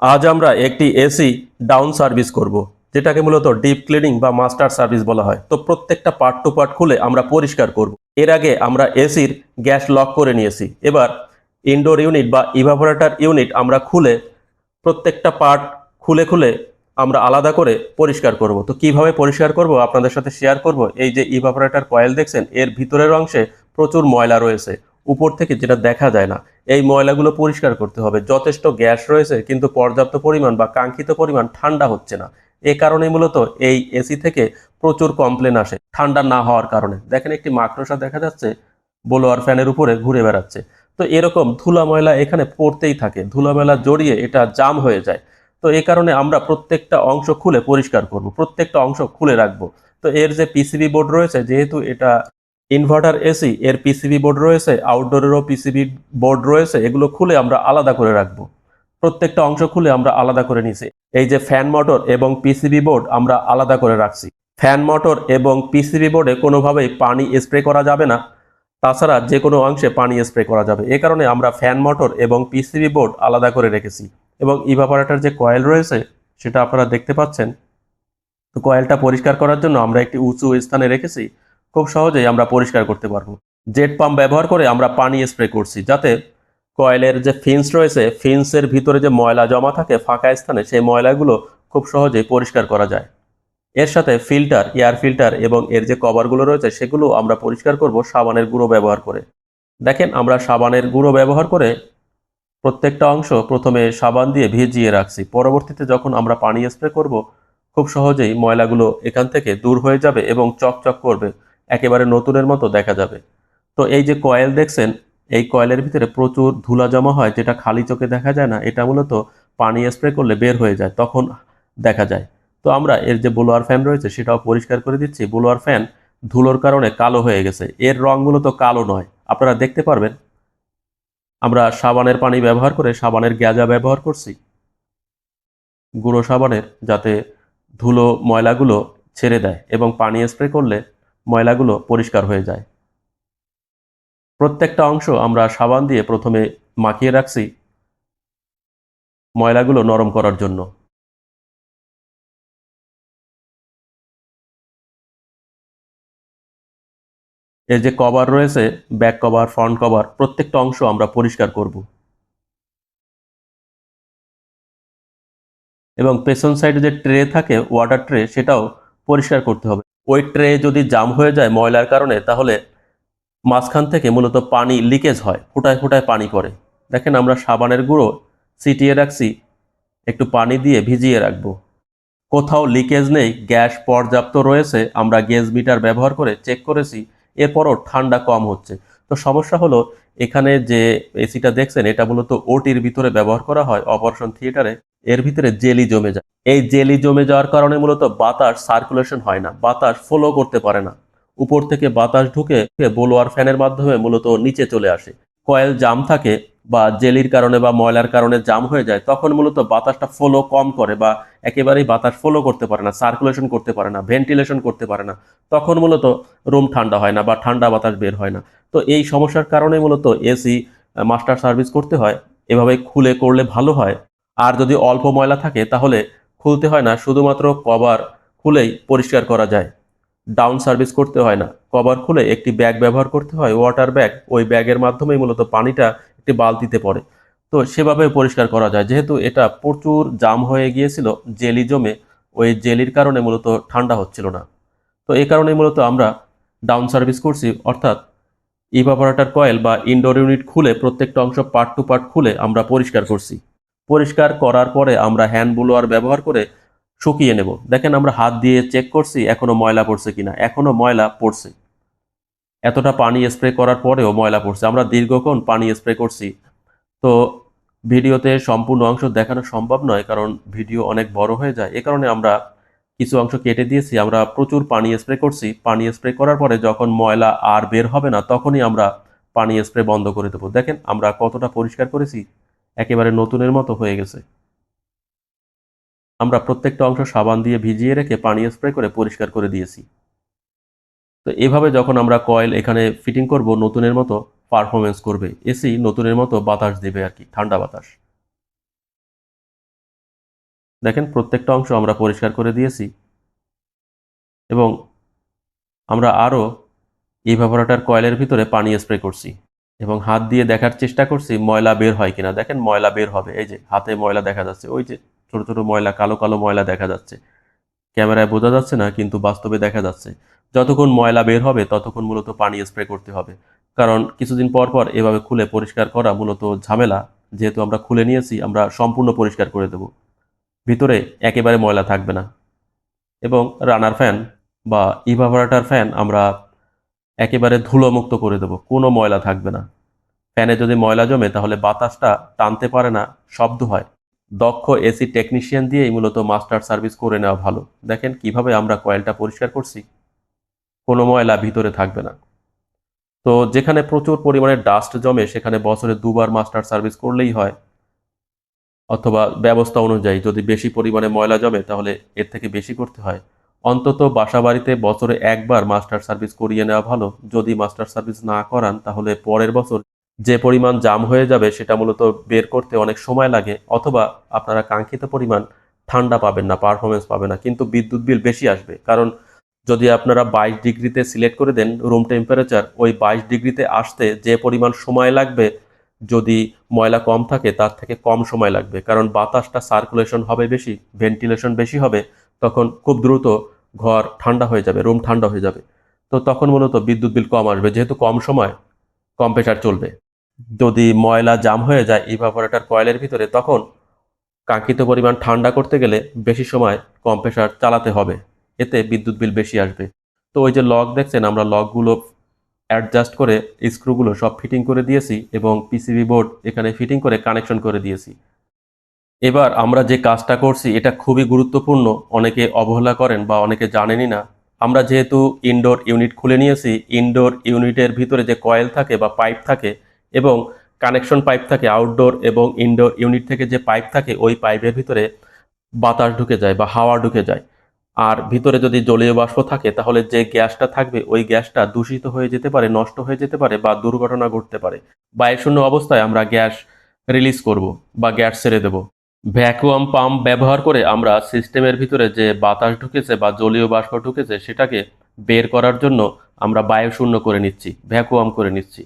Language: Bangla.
আজ আমরা একটি এসি ডাউন সার্ভিস করব, যেটাকে মূলত ডিপ ক্লিনিং বা মাস্টার সার্ভিস বলা হয়। তো প্রত্যেকটা পার্ট টু পার্ট খুলে আমরা পরিষ্কার করব। এর আগে আমরা এসির গ্যাস লক করে নিয়েছি। এবার ইনডোর ইউনিট বা ইভাপোরেটর ইউনিট আমরা খুলে প্রত্যেকটা পার্ট খুলে খুলে আমরা আলাদা করে পরিষ্কার করব। তো কিভাবে পরিষ্কার করব আপনাদের সাথে শেয়ার করব। এই যে ইভাপোরেটর কয়েল দেখছেন, এর ভিতরের অংশে প্রচুর ময়লা রয়েছে, উপর থেকে যেটা দেখা যায় না। এই ময়লাগুলো পরিষ্কার করতে হবে। যথেষ্ট গ্যাস রয়েছে কিন্তু পর্যাপ্ত পরিমাণ বা কাঙ্ক্ষিত পরিমাণ ঠান্ডা হচ্ছে না। এ কারণেই মূলত এই এসি থেকে প্রচুর কমপ্লেন আসে ঠান্ডা না হওয়ার কারণে। দেখেন একটি মাকড়সা দেখা যাচ্ছে ব্লোয়ার ফ্যানের উপরে ঘুরে বেড়াচ্ছে। তো এরকম ধুলা ময়লা এখানে পড়তেই থাকে, ধুলা ময়লা জড়িয়ে এটা জাম হয়ে যায়। তো এই কারণে আমরা প্রত্যেকটা অংশ খুলে পরিষ্কার করব, প্রত্যেকটা অংশ খুলে রাখবো। তো এর যে পিসিবি বোর্ড রয়েছে, যেহেতু এটা ইনভার্টার এসি, এর পিসিবি বোর্ড রয়েছে, আউটডোরেরও পিসিবি বোর্ড রয়েছে, এগুলো খুলে আমরা আলাদা করে রাখবো। প্রত্যেকটা অংশ খুলে আমরা আলাদা করে নিছি। এই যে ফ্যান মোটর এবং পিসিবি বোর্ড আমরা আলাদা করে রাখছি। ফ্যান মোটর এবং পিসিবি বোর্ডে কোনোভাবেই পানি স্প্রে করা যাবে না, তাছাড়া যে কোনো অংশে পানি স্প্রে করা যাবে। এ কারণে আমরা ফ্যান মোটর এবং পিসিবি বোর্ড আলাদা করে রেখেছি। এবং ইভাপোরেটর যে কয়েল রয়েছে সেটা আপনারা দেখতে পাচ্ছেন। তো কয়েলটা পরিষ্কার করার জন্য আমরা একটি উঁচু স্থানে রেখেছি, খুব সহজেই আমরা পরিষ্কার করতে পারবো। জেট পাম্প ব্যবহার করে আমরা পানি স্প্রে করছি, যাতে কয়েলের যে ফিন্স রয়েছে, ফিন্সের ভিতরে যে ময়লা জমা থাকে ফাঁকা স্থানে, সেই ময়লাগুলো খুব সহজেই পরিষ্কার করা যায়। এর সাথে ফিল্টার, এয়ার ফিল্টার এবং এর যে কভারগুলো রয়েছে সেগুলো আমরা পরিষ্কার করব সাবানের গুঁড়ো ব্যবহার করে। দেখেন আমরা সাবানের গুঁড়ো ব্যবহার করে প্রত্যেকটা অংশ প্রথমে সাবান দিয়ে ভিজিয়ে রাখছি। পরবর্তীতে যখন আমরা পানি স্প্রে করব, খুব সহজেই ময়লাগুলো এখান থেকে দূর হয়ে যাবে এবং চকচক করবে, একেবারে নতুনের মতো দেখা যাবে। তো এই যে কয়েল দেখছেন, এই কয়েলের ভিতরে প্রচুর ধুলা জমা হয়, যেটা খালি চোখে দেখা যায় না। এটা মূলত পানি স্প্রে করলে বের হয়ে যায়, তখন দেখা যায়। তো আমরা এর যে ব্লোয়ার ফ্যান রয়েছে সেটাও পরিষ্কার করে দিচ্ছি। ব্লোয়ার ফ্যান ধুলোর কারণে কালো হয়ে গেছে, এর রং মূলত কালো নয়, আপনারা দেখতে পারবেন। আমরা সাবানের পানি ব্যবহার করে সাবানের গ্যাজা ব্যবহার করছি, গুঁড়ো সাবানের, যাতে ধুলো ময়লাগুলো ছেড়ে দেয় এবং পানি স্প্রে করলে ময়লাগুলো পরিষ্কার হয়ে যায়। প্রত্যেকটা অংশ আমরা সাবান দিয়ে প্রথমে মাখিয়ে রাখছি ময়লাগুলো নরম করার জন্য। এর যে কভার রয়েছে, ব্যাক কভার, ফ্রন্ট কভার, প্রত্যেকটা অংশ আমরা পরিষ্কার করব। এবং পেছন সাইডে যে ট্রে থাকে, ওয়াটার ট্রে, সেটাও পরিষ্কার করতে হবে। ওই ট্রে যদি জাম হয়ে যায় ময়লার কারণে, তাহলে মাঝখান থেকে মূলত পানি লিকেজ হয়, ফুটায় ফুটায় পানি পড়ে। দেখেন আমরা সাবানের গুঁড়ো ছিটিয়ে রাখছি, একটু পানি দিয়ে ভিজিয়ে রাখবো। কোথাও লিকেজ নেই, গ্যাস পর্যাপ্ত রয়েছে, আমরা গেজ মিটার ব্যবহার করে চেক করেছি, এরপরও ঠান্ডা কম হচ্ছে। তো সমস্যা হলো, এখানে যে এসিটা দেখছেন এটা মূলত ওটির ভিতরে ব্যবহার করা হয়, অপারেশন থিয়েটারে। এর ভিতরে জেলি জমে যায়। এই জেলি জমে যাওয়ার কারণে মূলত বাতাস সার্কুলেশন হয় না, বাতাস ফ্লো করতে পারে না। উপর থেকে বাতাস ঢুকে ব্লোয়ার ফ্যানের মাধ্যমে মূলত নিচে চলে আসে। কয়েল জাম থাকে বা জেলির কারণে বা ময়লার কারণে জাম হয়ে যায়, তখন মূলত বাতাসটা ফ্লো কম করে বা একেবারেই বাতাস ফ্লো করতে পারে না, সার্কুলেশন করতে পারে না, ভেন্টিলেশন করতে পারে না। তখন মূলত রুম ঠান্ডা হয় না বা ঠান্ডা বাতাস বের হয় না। তো এই সমস্যার কারণে মূলত এসি মাস্টার সার্ভিস করতে হয়। এভাবে খুলে করলে ভালো হয়। আর যদি অল্প ময়লা থাকে তাহলে খুলতে হয় না, শুধুমাত্র কভার খুলেই পরিষ্কার করা যায়। ডাউন সার্ভিস করতে হয় না। কভার খুলে একটি ব্যাগ ব্যবহার করতে হয়, ওয়াটার ব্যাগ। ওই ব্যাগের মাধ্যমেই মূলত পানিটা একটি বালতিতে পড়ে। তো সেভাবে পরিষ্কার করা যায়। যেহেতু এটা প্রচুর জাম হয়ে গিয়েছিল, জেলি জমে, ওই জেলির কারণে মূলত ঠান্ডা হচ্ছিল না। তো এই কারণে মূলত আমরা ডাউন সার্ভিস করছি, অর্থাৎ ইভাপোরেটর কয়েল বা ইনডোর ইউনিট খুলে প্রত্যেকটা অংশ পার্ট টু পার্ট খুলে আমরা পরিষ্কার করছি। পরিষ্কার করার পরে আমরা হ্যান্ড ব্লোয়ার ব্যবহার করে শুকিয়ে নেব। দেখেন আমরা হাত দিয়ে চেক করছি এখনো ময়লা পড়ছে কিনা, এখনো ময়লা পড়ছে। এতটা পানি স্প্রে করার পরেও ময়লা পড়ছে, আমরা দীর্ঘক্ষণ পানি স্প্রে করছি। তো ভিডিওতে সম্পূর্ণ অংশ দেখানো সম্ভব নয়, কারণ ভিডিও অনেক বড় হয়ে যায়। এ কারণে আমরা কিছু অংশ কেটে দিয়েছি। আমরা প্রচুর পানি স্প্রে করছি। পানি স্প্রে করার পরে যখন ময়লা আর বের হবে না, তখনই আমরা পানি স্প্রে বন্ধ করে দেবো। দেখেন আমরা কতটা পরিষ্কার করেছি, একেবারে নতুনের মতো হয়ে গেছে। আমরা প্রত্যেকটা অংশ সাবান দিয়ে ভিজিয়ে রেখে পানি স্প্রে করে পরিষ্কার করে দিয়েছি। তো এভাবে যখন আমরা কয়েল এখানে ফিটিং করব, নতুনের মতো পারফরমেন্স করবে, এসি নতুনের মতো বাতাস দেবে আর কি, ঠান্ডা বাতাস। দেখেন প্রত্যেকটা অংশ আমরা পরিষ্কার করে দিয়েছি এবং আমরা আরও ইভাপোরেটর কয়েলের ভিতরে পানি স্প্রে করছি এবং হাত দিয়ে দেখার চেষ্টা করছি ময়লা বের হয় কিনা। দেখেন ময়লা বের হবে, এই যে হাতে ময়লা দেখা যাচ্ছে, ওই যে ছোট ছোট ময়লা, কালো কালো ময়লা দেখা যাচ্ছে। ক্যামেরায় বোঝা যাচ্ছে না, কিন্তু বাস্তবে দেখা যাচ্ছে। যতক্ষণ ময়লা বের হবে ততক্ষণ মূলত পানি স্প্রে করতে হবে, কারণ কিছুদিন পর পর এভাবে খুলে পরিষ্কার করা মূলত ঝামেলা। যেহেতু আমরা খুলে নিয়েছি, আমরা সম্পূর্ণ পরিষ্কার করে দেব, ভিতরে একেবারে ময়লা থাকবে না। এবং রানার ফ্যান বা ইভাপোরেটর ফ্যান আমরা একেবারে ধুলোমুক্ত করে দেব, কোনো ময়লা থাকবে না। ফ্যানে যদি ময়লা জমে তাহলে বাতাসটা টানতে পারে না, শব্দ হয়। দক্ষ এসি টেকনিশিয়ান দিয়েই মূলত মাস্টার সার্ভিস করে নেওয়া ভালো। দেখেন কিভাবে আমরা কয়েলটা পরিষ্কার করছি, কোনো ময়লা ভিতরে থাকবে না। তো যেখানে প্রচুর পরিমাণে ডাস্ট জমে সেখানে বছরে 2বার মাস্টার সার্ভিস করলেই হয়, অথবা ব্যবস্থা অনুযায়ী যদি বেশি পরিমাণে ময়লা জমে তাহলে এর থেকে বেশি করতে হয়। অন্তত বাসাবাড়িতে বছরে 1বার মাস্টার সার্ভিস করিয়ে নেওয়া ভালো। যদি মাস্টার সার্ভিস না করান তাহলে পরের বছর যে পরিমাণ জাম হয়ে যাবে সেটা মূলত বের করতে অনেক সময় লাগে, অথবা আপনারা কাঙ্ক্ষিত পরিমাণ ঠান্ডা পাবেন না, পারফরমেন্স পাবেন না, কিন্তু বিদ্যুৎ বিল বেশি আসবে। কারণ যদি আপনারা 22 ডিগ্রিতে সিলেক্ট করে দেন রুম টেম্পারেচার, ওই 22 ডিগ্রিতে আসতে যে পরিমাণ সময় লাগবে, যদি ময়লা কম থাকে তার থেকে কম সময় লাগবে, কারণ বাতাসটা সার্কুলেশন হবে বেশি, ভেন্টিলেশন বেশি হবে, তখন খুব দ্রুত ঘর ঠান্ডা হয়ে যাবে, রুম ঠান্ডা হয়ে যাবে। তো তখন মূলত বিদ্যুৎ বিল কম আসবে, যেহেতু কম সময় কম প্রেশার চলবে। যদি ময়লা জাম হয়ে যায় ইভাপোরেটর কয়েলের ভিতরে, তখন কাঙ্ক্ষিত পরিমাণ ঠান্ডা করতে গেলে বেশি সময় কম্প্রেসার চালাতে হবে, এতে বিদ্যুৎ বিল বেশি আসবে। তো ওই যে লক দেখছেন, আমরা লকগুলো অ্যাডজাস্ট করে স্ক্রুগুলো সব ফিটিং করে দিয়েছি এবং পিসিবি বোর্ড এখানে ফিটিং করে কানেকশন করে দিয়েছি। এবার আমরা যে কাজটা করছি এটা খুবই গুরুত্বপূর্ণ, অনেকে অবহেলা করেন বা অনেকে জানেনই না। আমরা যেহেতু ইনডোর ইউনিট খুলে নিয়েছি, ইনডোর ইউনিটের ভিতরে যে কয়েল থাকে বা পাইপ থাকে এবং কানেকশন পাইপ থাকে, আউটডোর এবং ইনডোর ইউনিট থেকে যে পাইপ থাকে, ওই পাইপের ভিতরে বাতাস ঢুকে যায় বা হাওয়া ঢুকে যায়। আর ভিতরে যদি জলীয় বাষ্প থাকে তাহলে যে গ্যাসটা থাকবে ওই গ্যাসটা দূষিত হয়ে যেতে পারে, নষ্ট হয়ে যেতে পারে বা দুর্ঘটনা ঘটতে পারে। বায়ুশূন্য অবস্থায় আমরা গ্যাস রিলিজ করব বা গ্যাস ছেড়ে দেব। ভ্যাকুয়াম পাম্প ব্যবহার করে আমরা সিস্টেমের ভিতরে যে বাতাস ঢুকেছে বা জলীয় বাষ্প ঢুকেছে সেটাকে বের করার জন্য আমরা বায়ুশূন্য করে নিচ্ছি, ভ্যাকুয়াম করে নিচ্ছি।